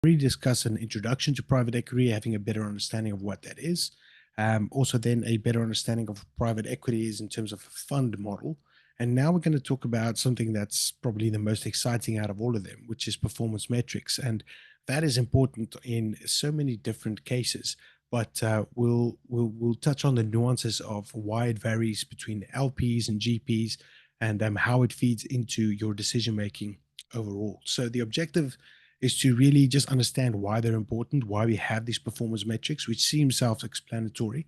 already discussed an introduction to private equity, having a better understanding of what that is. Also then a better understanding of private equity is in terms of a fund model. And now we're going to talk about something that's probably the most exciting out of all of them, which is performance metrics. And that is important in so many different cases. But we'll touch on the nuances of why it varies between LPs and GPs, and how it feeds into your decision making overall. So the objective is to really just understand why they're important, why we have these performance metrics, which seems self-explanatory,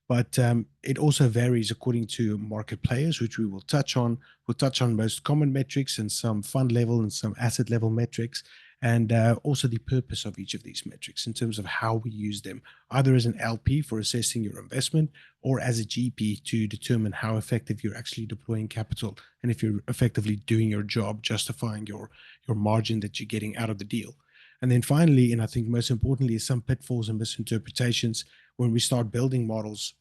but it also varies according to market players, which we will touch on. We'll touch on most common metrics and some fund level and some asset level metrics, and also the purpose of each of these metrics in terms of how we use them, either as an LP for assessing your investment or as a GP to determine how effective you're actually deploying capital and if you're effectively doing your job, justifying your margin that you're getting out of the deal. And then finally, and I think most importantly, is some pitfalls and misinterpretations when we start building models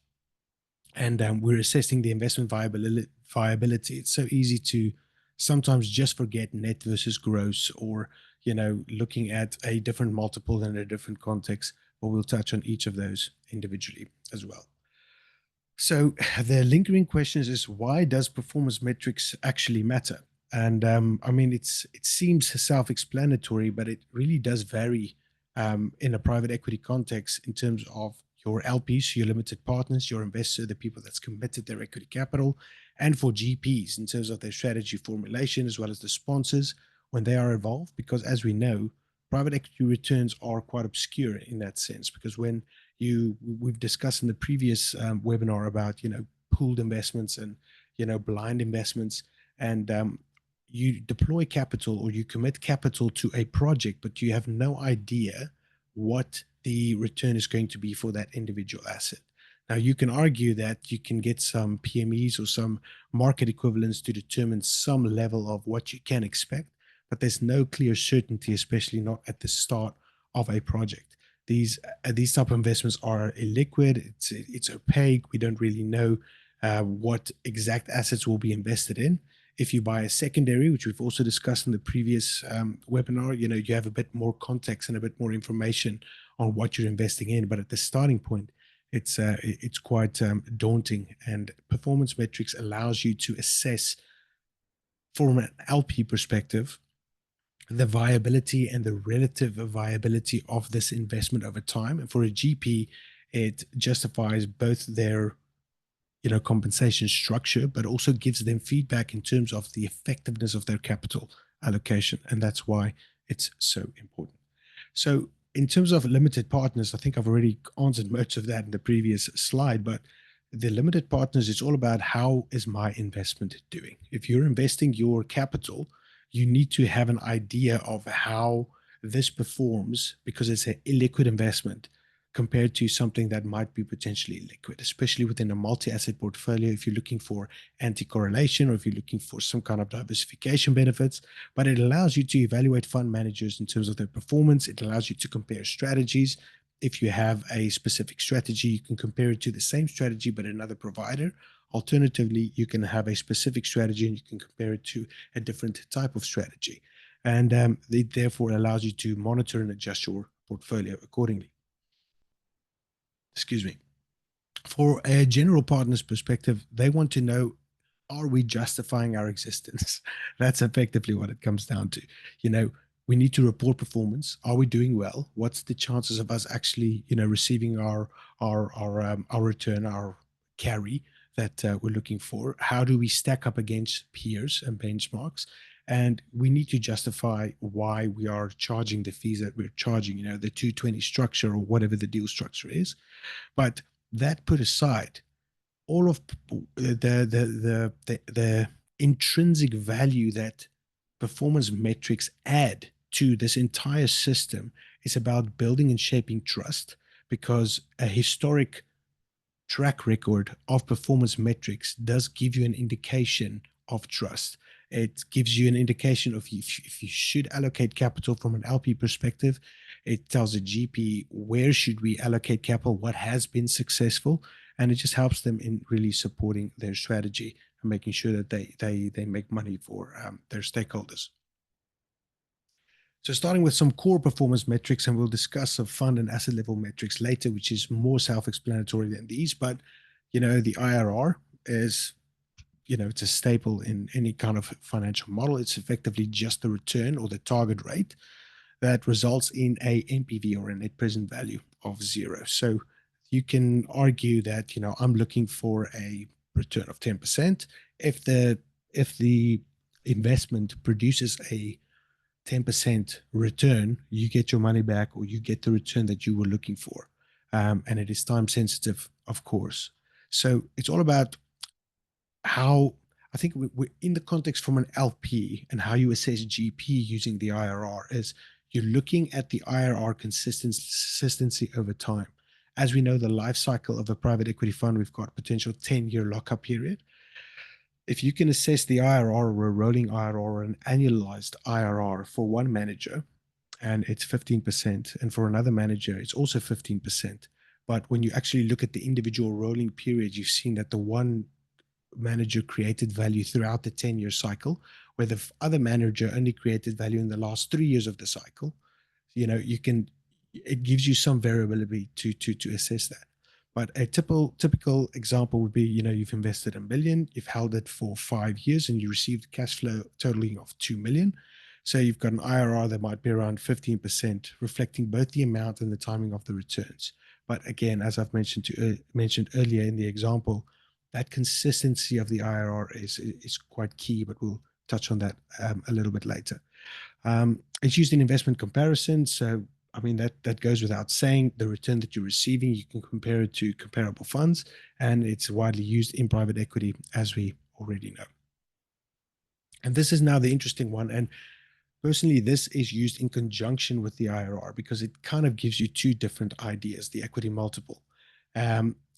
and we're assessing the investment viability. It's so easy to sometimes just forget net versus gross, or looking at a different multiple in a different context. But we'll touch on each of those individually as well. So the lingering question is why does performance metrics actually matter? And I mean, it seems self-explanatory, but it really does vary in a private equity context in terms of your LPs, your limited partners, your investor, the people that's committed their equity capital, and for GPs in terms of their strategy formulation, as well as the sponsors when they are involved. Because as we know, private equity returns are quite obscure in that sense, because when we've discussed in the previous webinar about, pooled investments and, blind investments, and you deploy capital or you commit capital to a project, but you have no idea what the return is going to be for that individual asset. Now, you can argue that you can get some PMEs or some market equivalents to determine some level of what you can expect, but there's no clear certainty, especially not at the start of a project. These type of investments are illiquid. It's opaque. We don't really know what exact assets will be invested in. If you buy a secondary, which we've also discussed in the previous webinar, you have a bit more context and a bit more information on what you're investing in. But at the starting point, it's quite daunting. And performance metrics allows you to assess, from an LP perspective, the viability and the relative viability of this investment over time. And for a GP, it justifies both their compensation structure, but also gives them feedback in terms of the effectiveness of their capital allocation. And that's why it's so important. So in terms of limited partners, I think I've already answered much of that in the previous slide, but the limited partners, it's all about how is my investment doing? If you're investing your capital, you need to have an idea of how this performs, because it's an illiquid investment compared to something that might be potentially liquid, especially within a multi-asset portfolio if you're looking for anti-correlation or if you're looking for some kind of diversification benefits. But it allows you to evaluate fund managers in terms of their performance. It allows you to compare strategies. If you have a specific strategy, you can compare it to the same strategy but another provider. Alternatively, you can have a specific strategy and you can compare it to a different type of strategy. And it therefore allows you to monitor and adjust your portfolio accordingly. Excuse me. For a general partner's perspective, they want to know, are we justifying our existence? That's effectively what it comes down to. We need to report performance. Are we doing well? What's the chances of us actually, receiving our return, our carry that we're looking for? How do we stack up against peers and benchmarks? And we need to justify why we are charging the fees that we're charging, the 220 structure or whatever the deal structure is. But that put aside, all of the intrinsic value that performance metrics add to this entire system is about building and shaping trust, because a historic track record of performance metrics does give you an indication of trust. It gives you an indication of if you should allocate capital from an LP perspective. It tells a GP where should we allocate capital, what has been successful, and it just helps them in really supporting their strategy and making sure that they make money for their stakeholders. So starting with some core performance metrics, and we'll discuss some fund and asset level metrics later, which is more self-explanatory than these. But, the IRR is, it's a staple in any kind of financial model. It's effectively just the return or the target rate that results in a NPV or a net present value of zero. So you can argue that, I'm looking for a return of 10%. If the investment produces a 10% return, you get your money back, or you get the return that you were looking for. And it is time sensitive, of course. So it's all about how, I think we're in the context from an LP, and how you assess GP using the IRR is you're looking at the IRR consistency over time. As we know, the life cycle of a private equity fund, we've got potential 10-year lockup period. If you can assess the IRR or a rolling IRR or an annualized IRR for one manager, and it's 15%, and for another manager, it's also 15%. But when you actually look at the individual rolling period, you've seen that the one manager created value throughout the 10-year cycle, where the other manager only created value in the last 3 years of the cycle. It gives you some variability to assess that. But a typical example would be, you've invested $1 million, you've held it for 5 years, and you received cash flow totaling of $2 million. So you've got an IRR that might be around 15%, reflecting both the amount and the timing of the returns. But again, as I've mentioned earlier in the example, that consistency of the IRR is quite key, but we'll touch on that a little bit later. It's used in investment comparison. So, I mean, that goes without saying. The return that you're receiving, you can compare it to comparable funds, and it's widely used in private equity, as we already know. And this is now the interesting one. And personally, this is used in conjunction with the IRR because it kind of gives you two different ideas, the equity multiple.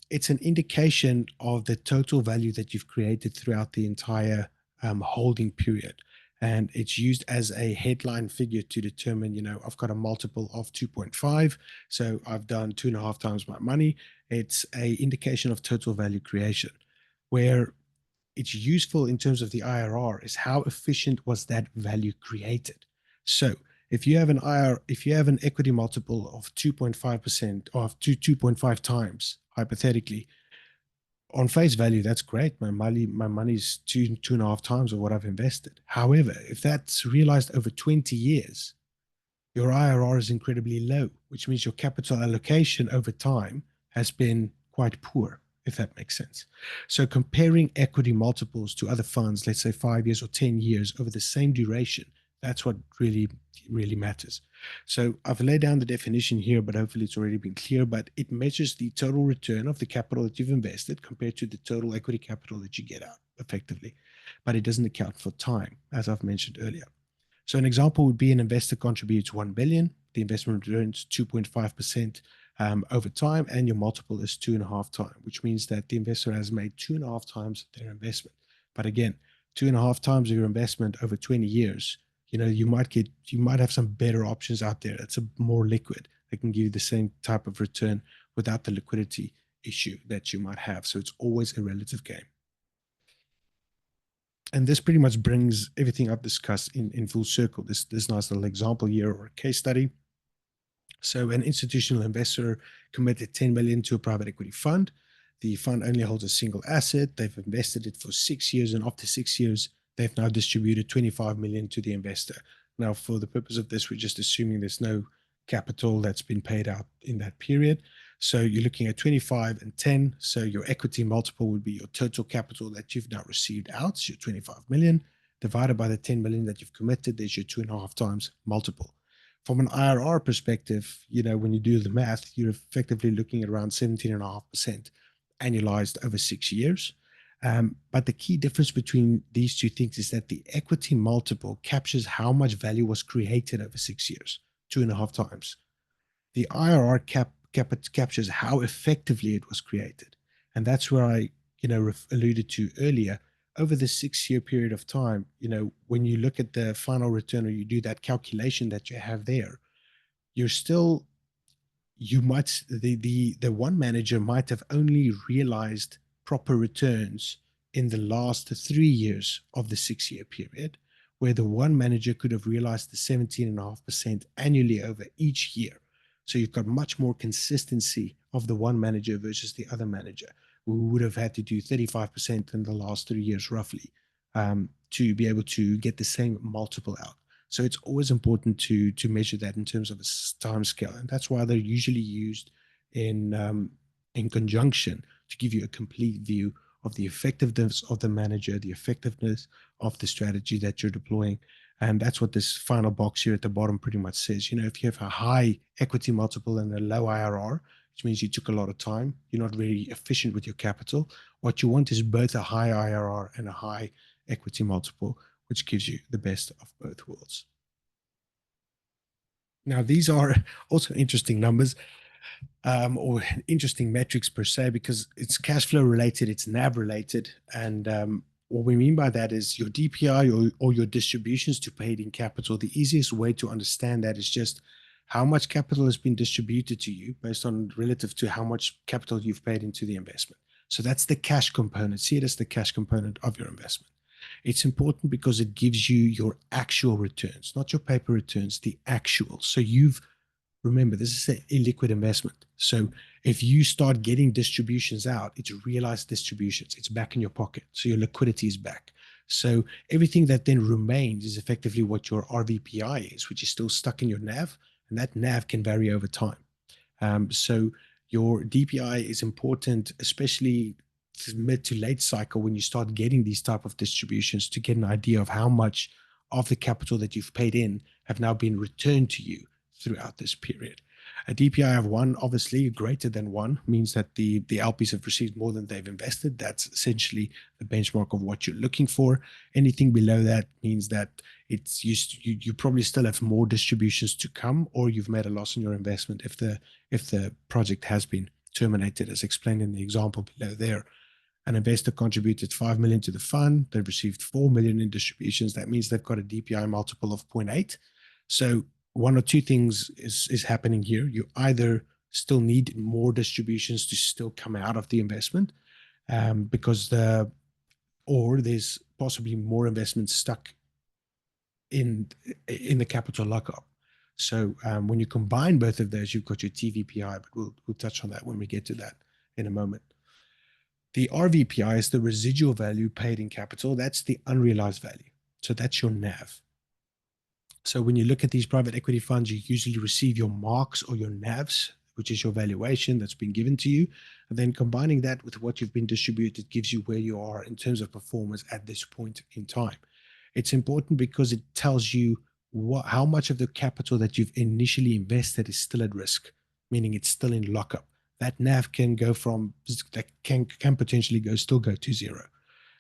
It's an indication of the total value that you've created throughout the entire holding period. And it's used as a headline figure to determine, I've got a multiple of 2.5. So I've done 2.5 times my money. It's an indication of total value creation. Where it's useful in terms of the IRR is how efficient was that value created. So if you have an equity multiple of 2.5% or 2.5 times, hypothetically, on face value, that's great. My money's 2.5 times of what I've invested. However, if that's realized over 20 years, your IRR is incredibly low, which means your capital allocation over time has been quite poor, if that makes sense. So comparing equity multiples to other funds, let's say 5 years or 10 years over the same duration, that's what really, really matters. So I've laid down the definition here, but hopefully it's already been clear, but it measures the total return of the capital that you've invested compared to the total equity capital that you get out effectively. But it doesn't account for time, as I've mentioned earlier. So an example would be an investor contributes 1 billion, the investment returns 2.5% over time, and your multiple is 2.5 times, which means that the investor has made 2.5 times their investment. But again, 2.5 times of your investment over 20 years, you might have some better options out there that's more liquid that can give you the same type of return without the liquidity issue that you might have. So it's always a relative game. And this pretty much brings everything I've discussed in full circle. This nice little example here or a case study. So an institutional investor committed 10 million to a private equity fund. The fund only holds a single asset. They've invested it for 6 years, and after 6 years, they've now distributed 25 million to the investor. Now, for the purpose of this, we're just assuming there's no capital that's been paid out in that period. So you're looking at 25 and 10. So your equity multiple would be your total capital that you've now received out, so your 25 million, divided by the 10 million that you've committed. There's your 2.5 times multiple. From an IRR perspective, when you do the math, you're effectively looking at around 17.5% annualized over 6 years. But the key difference between these two things is that the equity multiple captures how much value was created over 6 years, 2.5 times. The IRR captures how effectively it was created. And that's where I, alluded to earlier. Over the 6-year period of time, when you look at the final return or you do that calculation that you have there, the one manager might have only realized proper returns in the last 3 years of the 6-year period, where the one manager could have realized the 17.5% annually over each year. So you've got much more consistency of the one manager versus the other manager, who would have had to do 35% in the last 3 years roughly, to be able to get the same multiple out. So it's always important to measure that in terms of a time scale, and that's why they're usually used in conjunction to give you a complete view of the effectiveness of the manager, the effectiveness of the strategy that you're deploying. And that's what this final box here at the bottom pretty much says. If you have a high equity multiple and a low IRR, which means you took a lot of time, you're not very efficient with your capital. What you want is both a high IRR and a high equity multiple, which gives you the best of both worlds. Now, these are also interesting numbers, or interesting metrics per se, because it's cash flow related, it's NAV related. And what we mean by that is your DPI or your distributions to paid in capital. The easiest way to understand that is just how much capital has been distributed to you based on relative to how much capital you've paid into the investment. So that's the cash component. See it as the cash component of your investment. It's important because it gives you your actual returns, not your paper returns, the actual. So remember, this is an illiquid investment. So if you start getting distributions out, it's realized distributions. It's back in your pocket. So your liquidity is back. So everything that then remains is effectively what your RVPI is, which is still stuck in your NAV. And that NAV can vary over time. So your DPI is important, especially mid to late cycle, when you start getting these type of distributions, to get an idea of how much of the capital that you've paid in have now been returned to you throughout this period. A DPI of 1, obviously greater than 1, means that the LPs have received more than they've invested. That's essentially the benchmark of what you're looking for. Anything below that means that you probably still have more distributions to come, or you've made a loss in your investment if the project has been terminated, as explained in the example below there. An investor contributed 5 million to the fund. They've received 4 million in distributions. That means they've got a DPI multiple of 0.8. So one or two things is happening here. You either still need more distributions to still come out of the investment, or there's possibly more investments stuck in the capital lockup. So when you combine both of those, you've got your TVPI, but we'll touch on that when we get to that in a moment. The RVPI is the residual value paid in capital. That's the unrealized value. So that's your NAV. So when you look at these private equity funds, you usually receive your marks or your NAVs, which is your valuation that's been given to you. And then combining that with what you've been distributed gives you where you are in terms of performance at this point in time. It's important because it tells you how much of the capital that you've initially invested is still at risk, meaning it's still in lockup. That NAV can potentially still go to zero.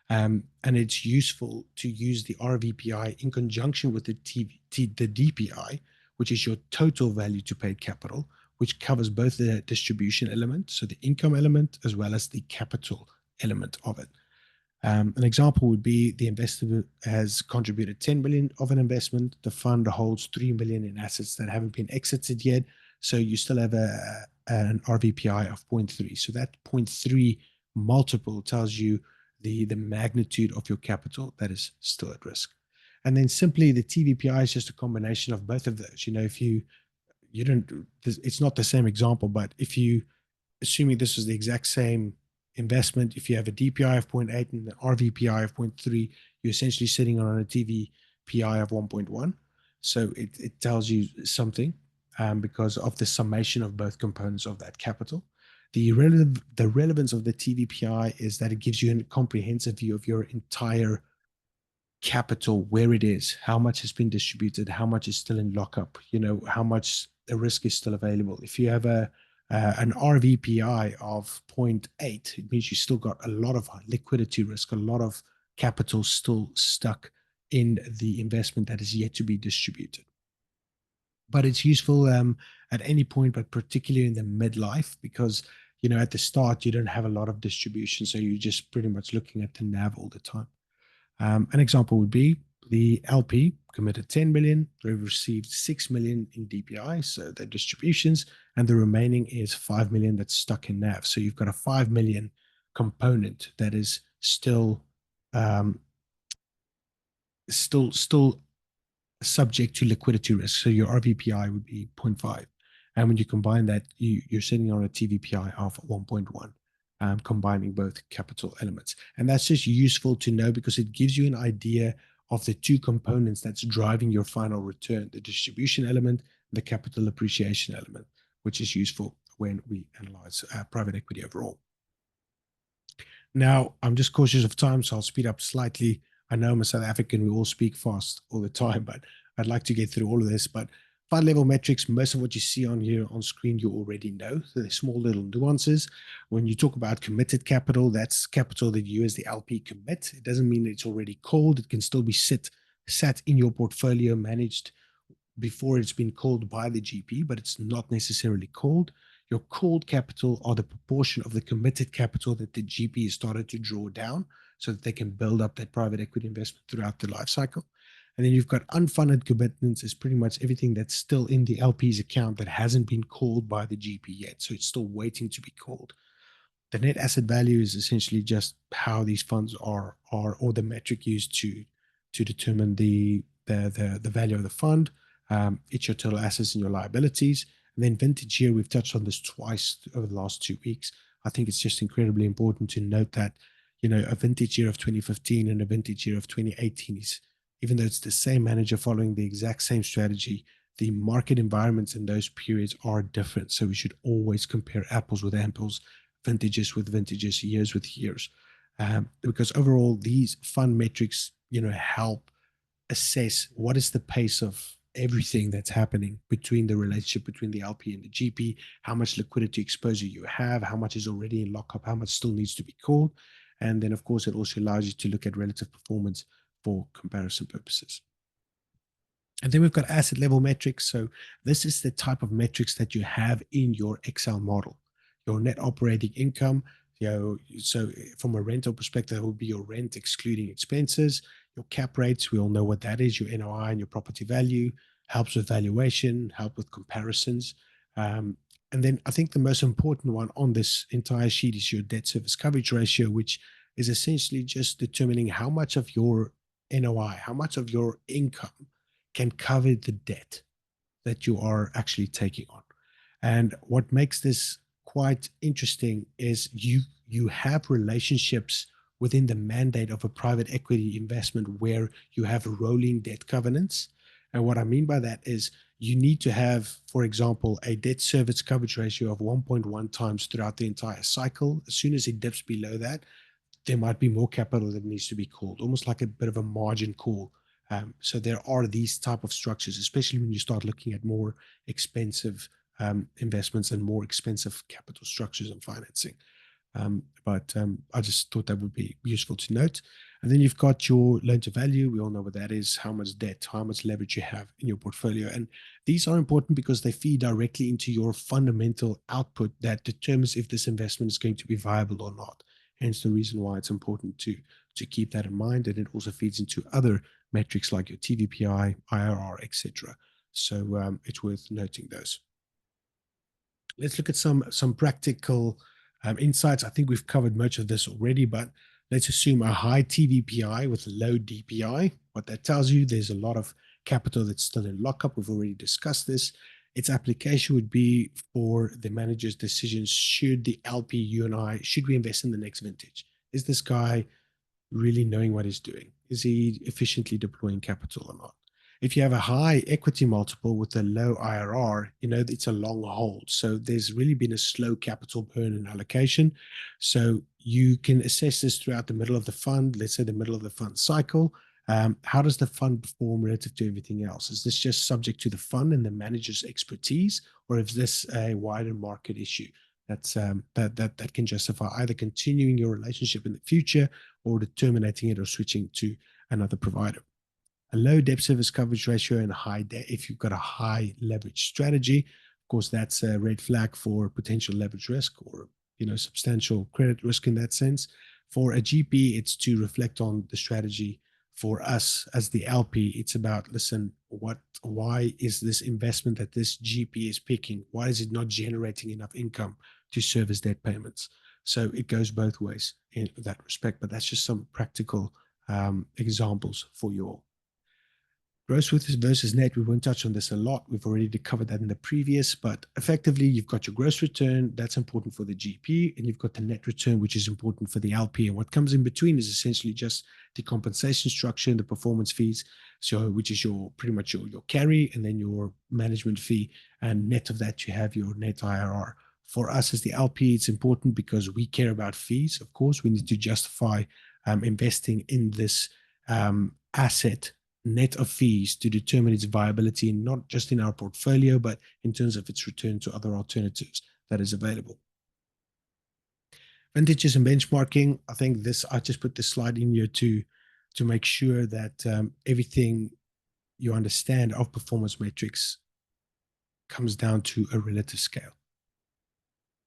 And it's useful to use the RVPI in conjunction with the DPI, which is your total value to paid capital, which covers both the distribution element, so the income element, as well as the capital element of it. An example would be the investor has contributed 10 million of an investment. The fund holds 3 million in assets that haven't been exited yet. So you still have an RVPI of 0.3. So that 0.3 multiple tells you the magnitude of your capital that is still at risk. And then simply the TVPI is just a combination of both of those. If you don't, it's not the same example, but if you, assuming this is the exact same investment, if you have a DPI of 0.8 and an RVPI of 0.3, you're essentially sitting on a TVPI of 1.1. So it tells you something because of the summation of both components of that capital. The relevance of the TVPI is that it gives you a comprehensive view of your entire capital, where it is, how much has been distributed, how much is still in lockup, how much the risk is still available. If you have an RVPI of 0.8, it means you still got a lot of liquidity risk, a lot of capital still stuck in the investment that is yet to be distributed. But it's useful at any point, but particularly in the midlife, because at the start you don't have a lot of distribution, so you're just pretty much looking at the NAV all the time. An example would be the LP committed 10 million, they've received 6 million in DPI, so their distributions, and the remaining is 5 million that's stuck in NAV. So you've got a 5 million component that is still still subject to liquidity risk. So your RVPI would be 0.5. And when you combine that, you're sitting on a TVPI of 1.1, combining both capital elements. And that's just useful to know because it gives you an idea of the two components that's driving your final return, the distribution element, the capital appreciation element, which is useful when we analyze private equity overall. Now, I'm just cautious of time, so I'll speed up slightly. I know I'm a South African, we all speak fast all the time, but I'd like to get through all of this. But fund level metrics, most of what you see on here on screen, you already know. So there's small little nuances. When you talk about committed capital, that's capital that you as the LP commit. It doesn't mean it's already called. It can still be sat in your portfolio, managed before it's been called by the GP, but it's not necessarily called. Your called capital are the proportion of the committed capital that the GP has started to draw down so that they can build up that private equity investment throughout the life cycle. And then you've got unfunded commitments is pretty much everything that's still in the LP's account that hasn't been called by the GP yet. So it's still waiting to be called. The net asset value is essentially just how these funds are or the metric used to determine the value of the fund. It's your total assets and your liabilities. And then vintage year, we've touched on this twice over the last 2 weeks. I think it's just incredibly important to note that, a vintage year of 2015 and a vintage year of 2018 is, even though it's the same manager following the exact same strategy, the market environments in those periods are different. So we should always compare apples with apples, vintages with vintages, years with years. Because overall, these fund metrics, help assess what is the pace of everything that's happening between the relationship between the LP and the GP, how much liquidity exposure you have, how much is already in lockup, how much still needs to be called. And then, of course, it also allows you to look at relative performance for comparison purposes. And then we've got asset level metrics. So this is the type of metrics that you have in your Excel model. Your net operating income, so from a rental perspective, it would be your rent excluding expenses. Your cap rates, we all know what that is, your NOI and your property value, helps with valuation, help with comparisons. And then I think the most important one on this entire sheet is your debt service coverage ratio, which is essentially just determining how much of your NOI, how much of your income can cover the debt that you are actually taking on. And what makes this quite interesting is you have relationships within the mandate of a private equity investment where you have rolling debt covenants. And what I mean by that is you need to have, for example, a debt service coverage ratio of 1.1 times throughout the entire cycle. As soon as it dips below that, there might be more capital that needs to be called, almost like a bit of a margin call. So there are these type of structures, especially when you start looking at more expensive investments and more expensive capital structures and financing. But I just thought that would be useful to note. And then you've got your loan to value. We all know what that is, how much debt, how much leverage you have in your portfolio. And these are important because they feed directly into your fundamental output that determines if this investment is going to be viable or not. Hence the reason why it's important to keep that in mind. And it also feeds into other metrics like your TVPI, IRR, etc. So it's worth noting those. Let's look at some practical insights. I think we've covered much of this already, but let's assume a high TVPI with low DPI. What that tells you, there's a lot of capital that's still in lockup. We've already discussed this. Its application would be for the manager's decisions. Should the LP, you and I, should we invest in the next vintage? Is this guy really knowing what he's doing? Is he efficiently deploying capital or not? If you have a high equity multiple with a low IRR, it's a long hold. So there's really been a slow capital burn in allocation. So you can assess this throughout the middle of the fund, let's say the middle of the fund cycle. How does the fund perform relative to everything else? Is this just subject to the fund and the manager's expertise, or is this a wider market issue that can justify either continuing your relationship in the future or terminating it or switching to another provider? A low debt service coverage ratio and a high debt, if you've got a high leverage strategy, of course, that's a red flag for potential leverage risk or substantial credit risk in that sense. For a GP, it's to reflect on the strategy. For us as the LP, it's about, listen, why is this investment that this GP is picking, why is it not generating enough income to service debt payments? So it goes both ways in that respect, but that's just some practical examples for you all. Gross versus net, we won't touch on this a lot. We've already covered that in the previous, but effectively, you've got your gross return. That's important for the GP, and you've got the net return, which is important for the LP. And what comes in between is essentially just the compensation structure and the performance fees, so which is your pretty much your carry, and then your management fee. And net of that, you have your net IRR. For us as the LP, it's important because we care about fees. Of course, we need to justify investing in this asset net of fees to determine its viability, not just in our portfolio, but in terms of its return to other alternatives that is available. Vintages and benchmarking. I think I just put this slide in here to make sure that everything you understand of performance metrics comes down to a relative scale.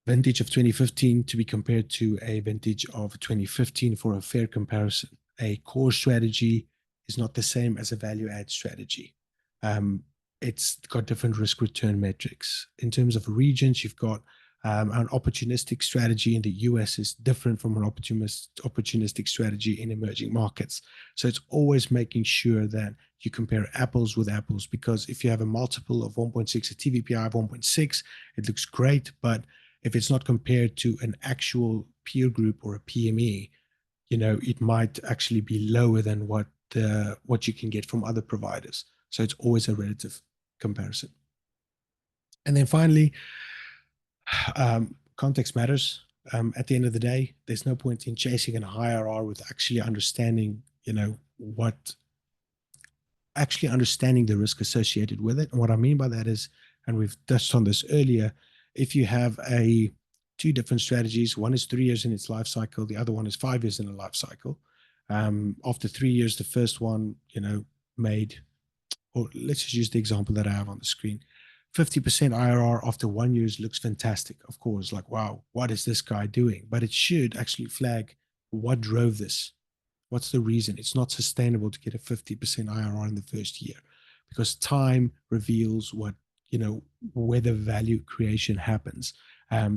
Vintage of 2015 to be compared to a vintage of 2015 for a fair comparison. A core strategy is not the same as a value add strategy. It's got different risk return metrics. In terms of regions, you've got an opportunistic strategy in the US is different from an opportunistic strategy in emerging markets. So it's always making sure that you compare apples with apples, because if you have a multiple of 1.6, a TVPI of 1.6, it looks great, but if it's not compared to an actual peer group or a PME, it might actually be lower than what you can get from other providers. So it's always a relative comparison. And then finally, context matters. At the end of the day, there's no point in chasing an IRR with actually understanding, understanding the risk associated with it. And what I mean by that is, and we've touched on this earlier, if you have two different strategies, one is 3 years in its life cycle, the other one is 5 years in a life cycle. After 3 years, the first one, made, or let's just use the example that I have on the screen, 50% IRR after 1 year looks fantastic. Of course, like, wow, what is this guy doing? But it should actually flag what drove this. What's the reason? It's not sustainable to get a 50% IRR in the first year, because time reveals where the value creation happens.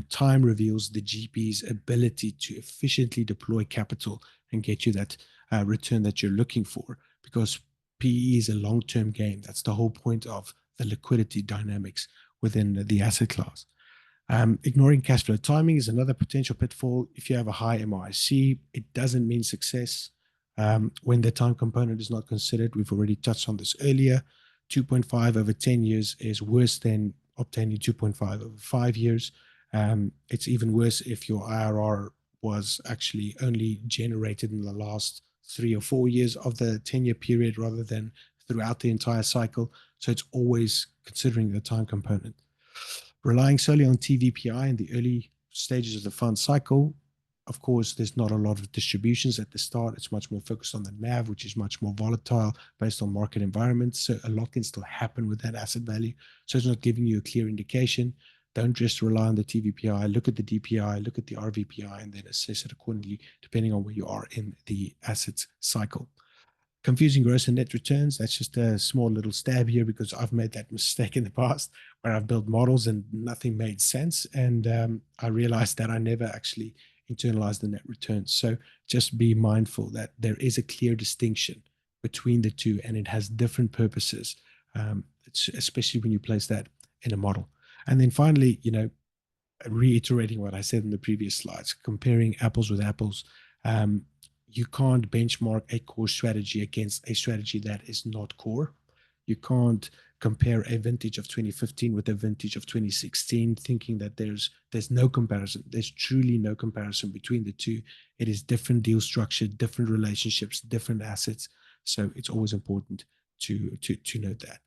Time reveals the GP's ability to efficiently deploy capital and get you that return that you're looking for, because PE is a long-term game. That's the whole point of the liquidity dynamics within the asset class. Ignoring cash flow timing is another potential pitfall. If you have a high MOIC, it doesn't mean success. When the time component is not considered, we've already touched on this earlier, 2.5 over 10 years is worse than obtaining 2.5 over 5 years. It's even worse if your IRR was actually only generated in the last 3 or 4 years of the 10-year period rather than throughout the entire cycle. So it's always considering the time component. Relying solely on TVPI in the early stages of the fund cycle, of course, there's not a lot of distributions at the start. It's much more focused on the NAV, which is much more volatile based on market environments. So a lot can still happen with that asset value. So it's not giving you a clear indication. Don't just rely on the TVPI. Look at the DPI, look at the RVPI, and then assess it accordingly, depending on where you are in the assets cycle. Confusing gross and net returns. That's just a small little stab here because I've made that mistake in the past where I've built models and nothing made sense. And I realized that I never actually internalized the net returns. So just be mindful that there is a clear distinction between the two, and it has different purposes, especially when you place that in a model. And then finally, reiterating what I said in the previous slides, comparing apples with apples. You can't benchmark a core strategy against a strategy that is not core. You can't compare a vintage of 2015 with a vintage of 2016 thinking that there's no comparison. There's truly no comparison between the two. It is different deal structure, different relationships, different assets. So it's always important to note that.